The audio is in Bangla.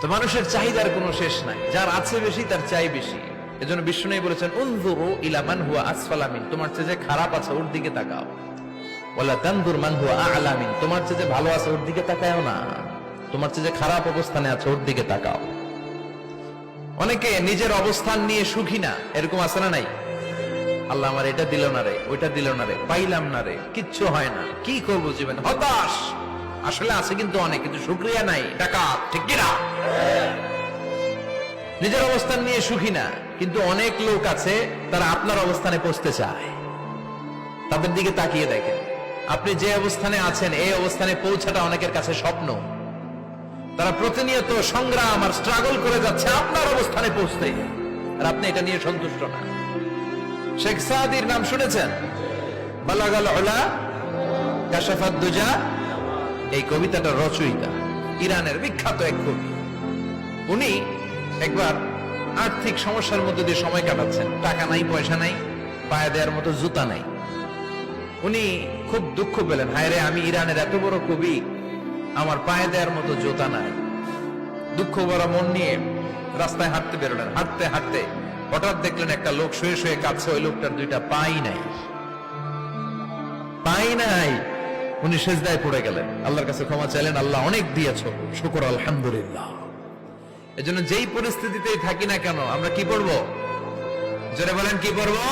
তো মানুষের চাহিদার কোনো শেষ নাই, যার আছে বেশি তার চাই বেশি। এজন্য বিষ্ণু বলেছেন উনজুরু ইলা মান হুয়া আসফালা মিন, তোমার চেয়ে যে খারাপ আছে ওর দিকে তাকাও। ওয়ালা তানজুর মান হুয়া আ'লা মিন, তোমার চেয়ে যে ভালো আছে ওর দিকে তাকাও না, তোমার চেয়ে যে খারাপ অবস্থানে আছে ওর দিকে তাকাও। অনেকে নিজের অবস্থান নিয়ে সুখী না, এরকম আছে না নাই? আল্লাহ আমার এটা দিল না রে, ওইটা দিল না রে, পাইলাম না রে, কিচ্ছু হয় না, কি করবো জীবনে, হতাশ। আসলে আছে কিন্তু অনেক, কিন্তু শুকরিয়া নাই, ডাকাত, ঠিক কিনা? নিজের অবস্থান নিয়ে সুখী না, কিন্তু অনেক লোক আছে তারা আপনার অবস্থানে পৌঁছতে চায়। তাদের দিকে তাকিয়ে দেখেন, আপনি যে অবস্থানে আছেন এই অবস্থানে পৌঁছাটা অনেকের কাছে স্বপ্ন। তারা প্রতিনিয়ত সংগ্রাম আর স্ট্রাগল করে যাচ্ছে আপনার অবস্থানে পৌঁছতে, আর আপনি এটা নিয়ে সন্তুষ্ট না। শেখ সাদির নাম শুনেছেন? বালাগাল উলা কাশাফাত দুজা, এই কবিতাটা রচয়িতা ইরানের বিখ্যাত এক কবি। উনি একবার আর্থিক সমস্যার মধ্যে দিয়ে সময় কাটাচ্ছেন, টাকা নাই, পয়সা নাই, পায়ে দেওয়ার মতো জুতা নাই। উনি খুব দুঃখ পেলেন, হায় রে, আমি ইরানের এত বড় কবি, আমার পায়ে দেওয়ার মতো জুতা নাই। দুঃখ ভরা মন নিয়ে রাস্তায় হাঁটতে বেরোলেন। হাঁটতে হাঁটতে হঠাৎ দেখলেন একটা লোক শুয়ে শুয়ে কাঁদছে, ওই লোকটার দুইটা পাই নাই, পাই নাই। উনি সেজদায় পড়ে গেলেন, আল্লাহর কাছে ক্ষমা চাইলেন, আল্লাহ অনেক দিয়েছো, শুকর আলহামদুলিল্লাহ। এজন্য যেই পরিস্থিতিতেই থাকি না কেন আমরা কি পড়বো? জোরে বলেন, কি পড়বো?